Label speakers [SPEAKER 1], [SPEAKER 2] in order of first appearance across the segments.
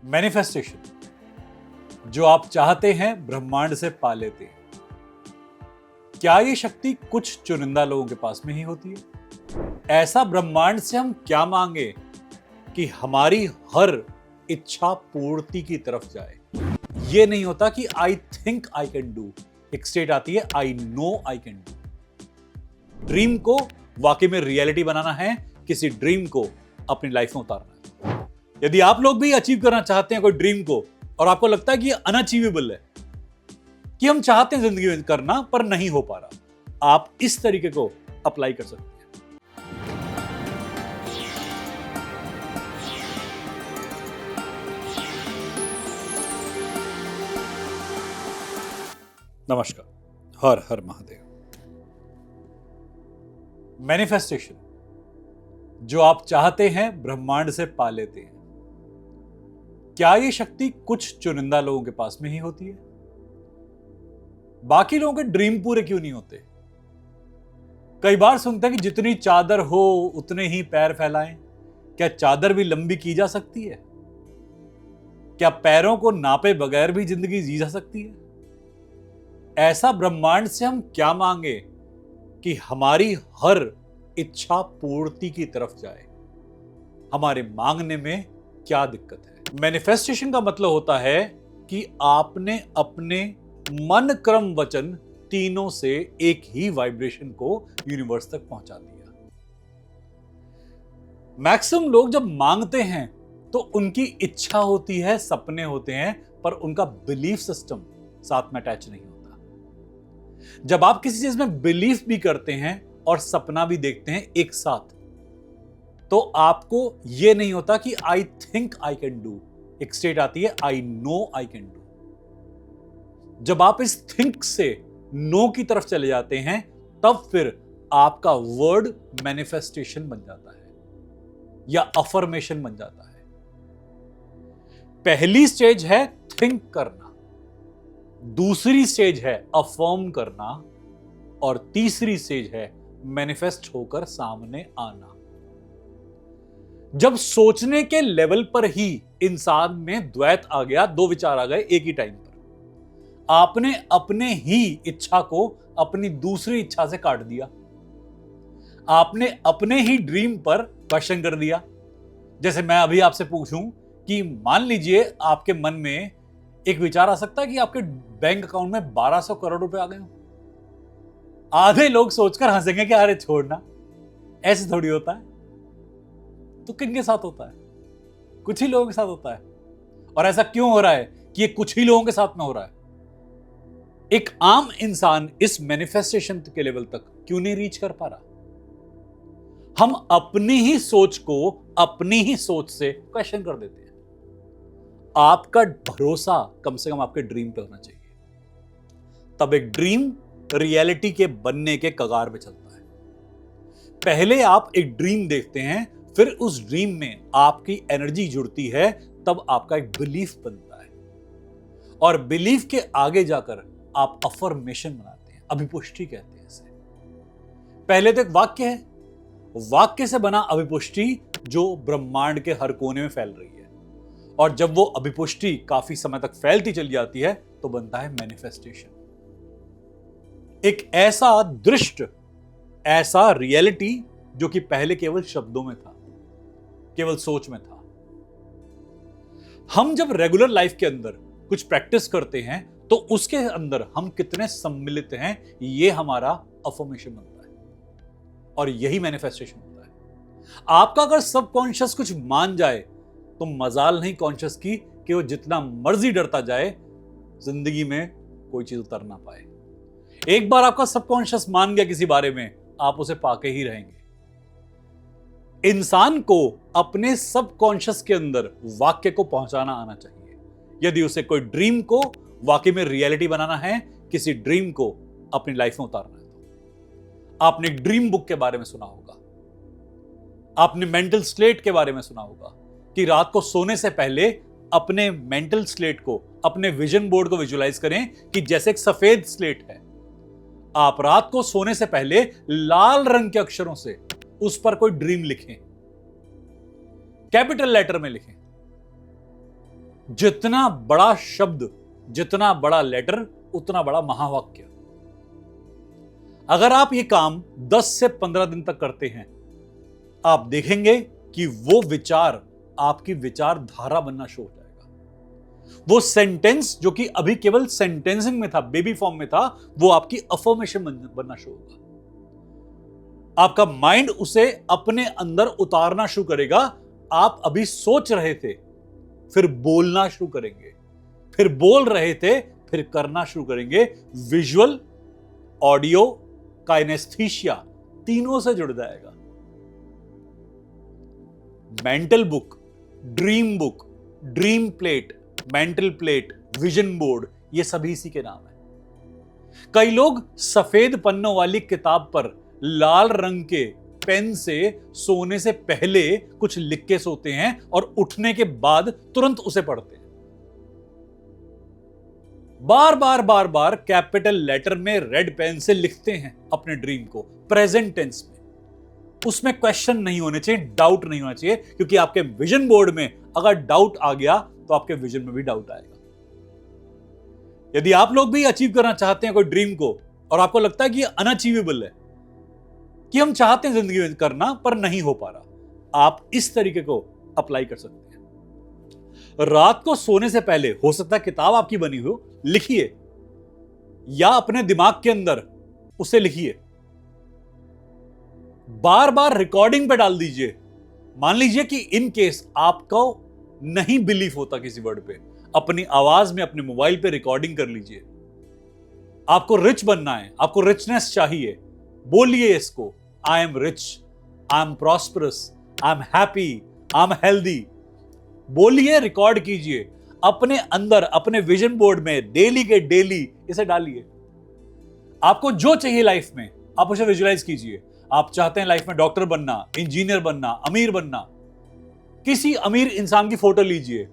[SPEAKER 1] Manifestation जो आप चाहते हैं ब्रह्मांड से पा लेते हैं। क्या ये शक्ति कुछ चुनिंदा लोगों के पास में ही होती है? ऐसा ब्रह्मांड से हम क्या मांगे कि हमारी हर इच्छा पूर्ति की तरफ जाए? ये नहीं होता कि I think I can do, एक स्टेट आती है I know I can do. Dream को वाकई में रियलिटी बनाना है, किसी ड्रीम को अपनी लाइफ में उतारना है। यदि आप लोग भी अचीव करना चाहते हैं कोई ड्रीम को और आपको लगता है कि ये अनअचीवेबल है, कि हम चाहते हैं जिंदगी में करना पर नहीं हो पा रहा, आप इस तरीके को अप्लाई कर सकते हैं। नमस्कार, हर हर महादेव। मैनिफेस्टेशन जो आप चाहते हैं ब्रह्मांड से पा लेते हैं। क्या ये शक्ति कुछ चुनिंदा लोगों के पास में ही होती है? बाकी लोगों के ड्रीम पूरे क्यों नहीं होते? कई बार सुनते हैं कि जितनी चादर हो उतने ही पैर फैलाएं। क्या चादर भी लंबी की जा सकती है? क्या पैरों को नापे बगैर भी जिंदगी जी जा सकती है? ऐसा ब्रह्मांड से हम क्या मांगे कि हमारी हर इच्छा पूर्ति की तरफ जाए? हमारे मांगने में क्या दिक्कत है? मैनिफेस्टेशन का मतलब होता है कि आपने अपने मन क्रम वचन तीनों से एक ही वाइब्रेशन को यूनिवर्स तक पहुंचा दिया। मैक्सिमम लोग जब मांगते हैं तो उनकी इच्छा होती है, सपने होते हैं, पर उनका बिलीफ सिस्टम साथ में अटैच नहीं होता। जब आप किसी चीज में बिलीफ भी करते हैं और सपना भी देखते हैं एक साथ, तो आपको यह नहीं होता कि I think I can do, एक स्टेट आती है I know I can do. जब आप इस थिंक से नो की तरफ चले जाते हैं, तब फिर आपका वर्ड मैनिफेस्टेशन बन जाता है या अफर्मेशन बन जाता है। पहली स्टेज है थिंक करना, दूसरी स्टेज है अफर्म करना, और तीसरी स्टेज है मैनिफेस्ट होकर सामने आना। जब सोचने के लेवल पर ही इंसान में द्वैत आ गया, दो विचार आ गए एक ही टाइम पर, आपने अपने ही इच्छा को अपनी दूसरी इच्छा से काट दिया। आपने अपने ही ड्रीम पर क्वेश्चन कर दिया। जैसे मैं अभी आपसे पूछूं कि मान लीजिए आपके मन में एक विचार आ सकता है कि आपके बैंक अकाउंट में 1200 करोड़ रुपए आ गए हो। आधे लोग सोचकर हंसेंगे कि अरे छोड़ना, ऐसे थोड़ी होता है। तो किन के साथ होता है? कुछ ही लोगों के साथ होता है। और ऐसा क्यों हो रहा है कि ये कुछ ही लोगों के साथ में हो रहा है? एक आम इंसान इस मैनिफेस्टेशन के लेवल तक क्यों नहीं रीच कर पा रहा? हम अपनी ही सोच को अपनी ही सोच से क्वेश्चन कर देते हैं। आपका भरोसा कम से कम आपके ड्रीम पे होना चाहिए, तब एक ड्रीम रियलिटी के बनने के कगार पे चलता है। पहले आप एक ड्रीम देखते हैं, फिर उस ड्रीम में आपकी एनर्जी जुड़ती है, तब आपका एक बिलीफ बनता है, और बिलीफ के आगे जाकर आप अफर्मेशन बनाते हैं, अभिपुष्टि कहते हैं इसे। पहले तो एक वाक्य है, वाक्य से बना अभिपुष्टि जो ब्रह्मांड के हर कोने में फैल रही है, और जब वो अभिपुष्टि काफी समय तक फैलती चली जाती है तो बनता है मैनिफेस्टेशन। एक ऐसा दृष्ट, ऐसा रियलिटी जो कि पहले केवल शब्दों में था, केवल सोच में था। हम जब रेगुलर लाइफ के अंदर कुछ प्रैक्टिस करते हैं तो उसके अंदर हम कितने सम्मिलित हैं, यह हमारा अफर्मेशन बनता है, और यही मैनिफेस्टेशन होता है। आपका अगर सबकॉन्शियस कुछ मान जाए तो मजाल नहीं कॉन्शियस की कि वो जितना मर्जी डरता जाए, जिंदगी में कोई चीज उतर ना पाए। एक बार आपका सबकॉन्शियस मान गया किसी बारे में, आप उसे पाके ही रहेंगे। इंसान को अपने सबकॉन्शियस के अंदर वाक्य को पहुंचाना आना चाहिए। यदि उसे कोई ड्रीम को वाकई में रियलिटी बनाना है, किसी ड्रीम को अपनी लाइफ में उतारना है। तो आपने ड्रीम बुक के बारे में सुना होगा, आपने मेंटल स्लेट के बारे में सुना होगा कि रात को सोने से पहले अपने मेंटल स्लेट को, अपने विजन बोर्ड को विजुअलाइज करें कि जैसे एक सफेद स्लेट है। आप रात को सोने से पहले लाल रंग के अक्षरों से उस पर कोई ड्रीम लिखें, कैपिटल लेटर में लिखें। जितना बड़ा शब्द, जितना बड़ा लेटर, उतना बड़ा महावाक्य। अगर आप ये काम 10 से 15 दिन तक करते हैं, आप देखेंगे कि वो विचार आपकी विचारधारा बनना शुरू हो जाएगा। वो सेंटेंस जो कि अभी केवल सेंटेंसिंग में था, बेबी फॉर्म में था, वो आपकी अफर्मेशन बनना शुरू होगा। आपका माइंड उसे अपने अंदर उतारना शुरू करेगा। आप अभी सोच रहे थे, फिर बोलना शुरू करेंगे, फिर बोल रहे थे, फिर करना शुरू करेंगे। विजुअल, ऑडियो, काइनेस्थीशिया तीनों से जुड़ जाएगा। Mental book, dream plate, mental plate, vision board, ये सभी इसी के नाम है। कई लोग सफेद पन्नों वाली किताब पर लाल रंग के पेन से सोने से पहले कुछ लिख के सोते हैं और उठने के बाद तुरंत उसे पढ़ते हैं। बार बार कैपिटल लेटर में रेड पेन से लिखते हैं अपने ड्रीम को प्रेजेंट टेंस में। उसमें क्वेश्चन नहीं होने चाहिए, डाउट नहीं होना चाहिए, क्योंकि आपके विजन बोर्ड में अगर डाउट आ गया तो आपके विजन में भी डाउट आएगा। यदि आप लोग भी अचीव करना चाहते हैं कोई ड्रीम को और आपको लगता है कि ये अनअचीवेबल है, कि हम चाहते हैं जिंदगी में करना पर नहीं हो पा रहा, आप इस तरीके को अप्लाई कर सकते हैं। रात को सोने से पहले, हो सकता है किताब आपकी बनी हो, लिखिए या अपने दिमाग के अंदर उसे लिखिए। बार बार रिकॉर्डिंग पे डाल दीजिए। मान लीजिए कि इन केस आपको नहीं बिलीव होता किसी वर्ड पे, अपनी आवाज में अपने मोबाइल पे रिकॉर्डिंग कर लीजिए। आपको रिच बनना है, आपको रिचनेस चाहिए, बोलिए इसको, I am rich, I am prosperous, I am happy, I am healthy. बोलिए, रिकॉर्ड कीजिए अपने अंदर, अपने विजन बोर्ड में डेली के डेली इसे डालिए। आपको जो चाहिए लाइफ में आप उसे विजुअलाइज कीजिए। आप चाहते हैं लाइफ में डॉक्टर बनना, इंजीनियर बनना, अमीर बनना, किसी अमीर इंसान की फोटो लीजिए,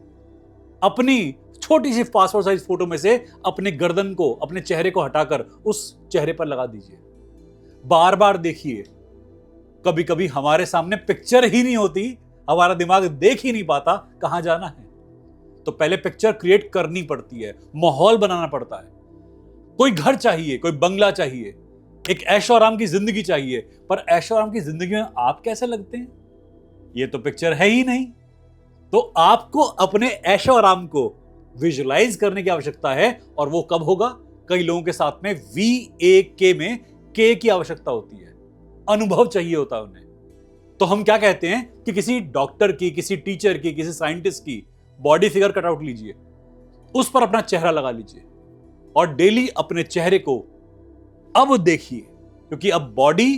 [SPEAKER 1] अपनी छोटी सी पासपोर्ट साइज फोटो में से अपने गर्दन को, अपने चेहरे को हटाकर उस चेहरे पर लगा दीजिए। बार बार देखिए। कभी कभी हमारे सामने पिक्चर ही नहीं होती, हमारा दिमाग देख ही नहीं पाता कहां जाना है, तो पहले पिक्चर क्रिएट करनी पड़ती है, माहौल बनाना पड़ता है। कोई घर चाहिए, कोई बंगला चाहिए, एक ऐशो आराम की जिंदगी चाहिए, पर ऐशो आराम की जिंदगी में आप कैसे लगते हैं, ये तो पिक्चर है ही नहीं। तो आपको अपने ऐशो आराम को विजुअलाइज करने की आवश्यकता है, और वो कब होगा? कई लोगों के साथ में VAK में K की आवश्यकता होती है, अनुभव चाहिए होता है उन्हें। तो हम क्या कहते हैं कि किसी डॉक्टर की, किसी टीचर की, किसी साइंटिस्ट की बॉडी फिगर कटआउट लीजिए, उस पर अपना चेहरा लगा लीजिए और डेली अपने चेहरे को अब देखिए, क्योंकि अब बॉडी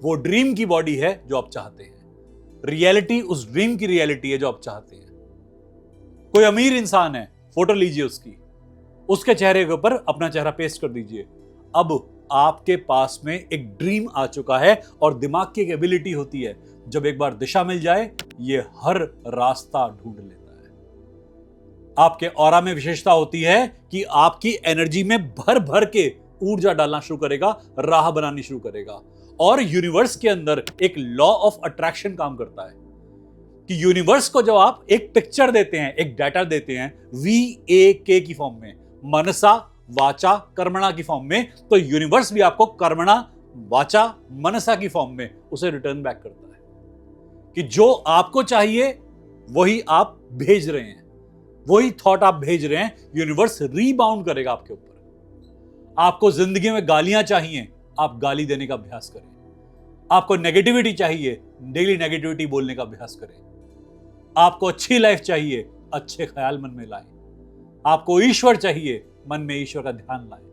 [SPEAKER 1] वो ड्रीम की बॉडी है जो आप चाहते हैं, रियलिटी उस ड्रीम की रियलिटी है जो आप चाहते हैं। कोई अमीर इंसान है, फोटो लीजिए उसकी, उसके चेहरे के ऊपर अपना चेहरा पेस्ट कर दीजिए। अब आपके पास में एक ड्रीम आ चुका है, और दिमाग की एक एबिलिटी होती है, जब एक बार दिशा मिल जाए ये हर रास्ता ढूंढ लेता है। आपके ऑरा में विशेषता होती है कि आपकी एनर्जी में भर भर के ऊर्जा डालना शुरू करेगा, राह बनानी शुरू करेगा। और यूनिवर्स के अंदर एक लॉ ऑफ अट्रैक्शन काम करता है कि यूनिवर्स को जब आप एक पिक्चर देते हैं, एक डाटा देते हैं VAK की फॉर्म में, मनसा वाचा कर्मणा की फॉर्म में, तो यूनिवर्स भी आपको कर्मणा वाचा मनसा की फॉर्म में उसे रिटर्न बैक करता है कि जो आपको चाहिए वही आप भेज रहे हैं, वही थॉट आप भेज रहे हैं, यूनिवर्स रीबाउंड करेगा आपके ऊपर। आपको जिंदगी में गालियां चाहिए, आप गाली देने का अभ्यास करें। आपको नेगेटिविटी चाहिए, डेली नेगेटिविटी बोलने का अभ्यास करें। आपको अच्छी लाइफ चाहिए, अच्छे ख्याल मन में लाएं। आपको ईश्वर चाहिए, मन में ईश्वर का ध्यान लाएं।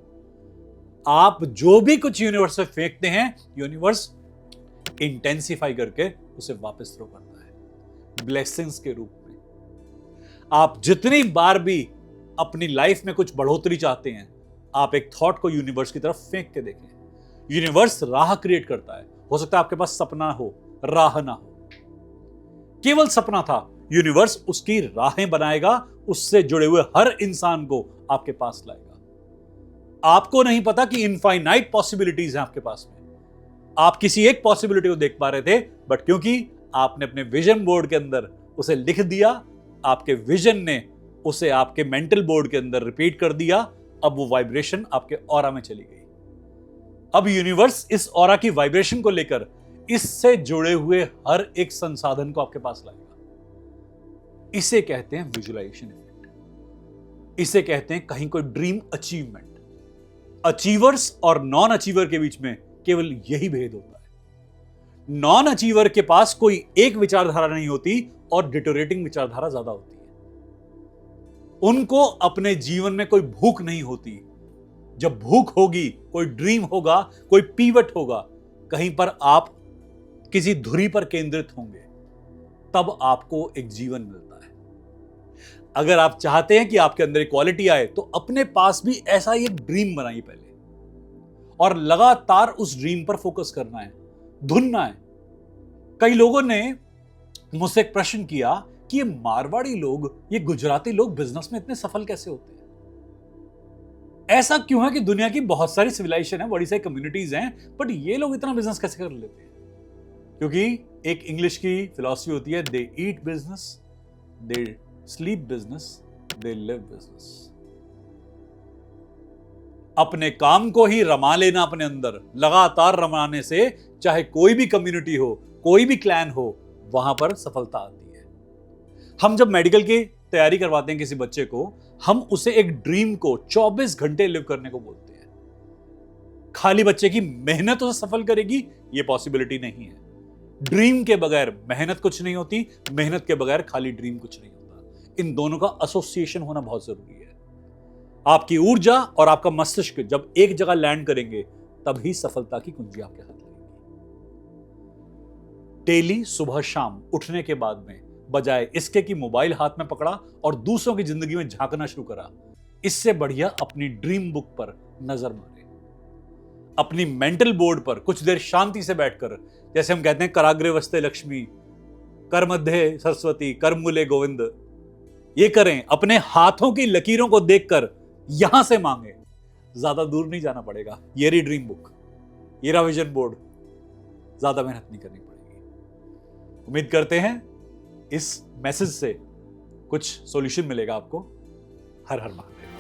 [SPEAKER 1] आप जो भी कुछ यूनिवर्स से फेंकते हैं, यूनिवर्स इंटेंसिफाई करके उसे वापस थ्रो करता है ब्लेसिंग्स के रूप में। आप जितनी बार भी अपनी लाइफ में कुछ बढ़ोतरी चाहते हैं, आप एक थॉट को यूनिवर्स की तरफ फेंक के देखें। यूनिवर्स राह क्रिएट करता है। हो सकता है आपके पास सपना हो, राह ना हो, केवल सपना था, यूनिवर्स उसकी राहें बनाएगा, उससे जुड़े हुए हर इंसान को आपके पास लाएगा। आपको नहीं पता कि इनफाइनाइट पॉसिबिलिटीज हैं आपके पास में। आप किसी एक पॉसिबिलिटी को देख पा रहे थे, बट क्योंकि आपने अपने विजन बोर्ड के अंदर उसे लिख दिया, आपके विजन ने उसे आपके मेंटल बोर्ड के अंदर रिपीट कर दिया, अब वो वाइब्रेशन आपके ऑरा में चली गई। अब यूनिवर्स इस ऑरा की वाइब्रेशन को लेकर इससे जुड़े हुए हर एक संसाधन को आपके पास लाएगा। इसे कहते हैं विजुअलाइजेशन इफेक्ट। इसे कहते हैं कहीं कोई ड्रीम अचीवमेंट। अचीवर्स और नॉन अचीवर के बीच में केवल यही भेद होता है। नॉन अचीवर के पास कोई एक विचारधारा नहीं होती और डिटोरेटिंग विचारधारा ज्यादा होती है। उनको अपने जीवन में कोई भूख नहीं होती। जब भूख होगी, कोई ड्रीम होगा, कोई पीवट होगा, कहीं पर आप किसी धुरी पर केंद्रित होंगे, तब आपको एक जीवन मिलता है। अगर आप चाहते हैं कि आपके अंदर एक क्वालिटी आए, तो अपने पास भी ऐसा ही एक ड्रीम बनाइए पहले, और लगातार उस ड्रीम पर फोकस करना है, धुनना है। कई लोगों ने मुझसे एक प्रश्न किया कि ये मारवाड़ी लोग, ये गुजराती लोग बिजनेस में इतने सफल कैसे होते हैं? ऐसा क्यों है कि दुनिया की बहुत सारी सिविलाइजेशन है, बड़ी सारी कम्युनिटीज हैं, बट ये लोग इतना बिजनेस कैसे कर लेते हैं? क्योंकि एक इंग्लिश की फिलॉसफी होती है, they eat business, they sleep business, they live business. अपने काम को ही रमा लेना अपने अंदर, लगातार रमाने से चाहे कोई भी कम्युनिटी हो, कोई भी क्लैन हो, वहां पर सफलता आती है। हम जब मेडिकल की तैयारी करवाते हैं किसी बच्चे को, हम उसे एक ड्रीम को 24 घंटे लिव करने को बोलते हैं। खाली बच्चे की मेहनत उसे सफल करेगी, यह पॉसिबिलिटी नहीं है। ड्रीम के बगैर मेहनत कुछ नहीं होती, मेहनत के बगैर खाली ड्रीम कुछ नहीं होता। इन दोनों का एसोसिएशन होना बहुत जरूरी है। आपकी ऊर्जा और आपका मस्तिष्क जब एक जगह लैंड करेंगे, तभी सफलता की कुंजी आपके हाथ लगेगी। डेली सुबह शाम उठने के बाद में, बजाय इसके कि मोबाइल हाथ में पकड़ा और दूसरों की जिंदगी में झांकना शुरू करा, इससे बढ़िया अपनी ड्रीम बुक पर नजर मारे। अपनी मेंटल बोर्ड पर कुछ देर शांति से बैठकर, जैसे हम कहते हैं कराग्रे वस्ते लक्ष्मी, कर मध्य सरस्वती, कर मूले गोविंद, ये करें। अपने हाथों की लकीरों को देखकर यहां से मांगे, ज्यादा दूर नहीं जाना पड़ेगा। ये रही ड्रीम बुक, ये रहा विजन बोर्ड, ज्यादा मेहनत नहीं करनी पड़ेगी। उम्मीद करते हैं इस मैसेज से कुछ सॉल्यूशन मिलेगा आपको। हर हर महादेव।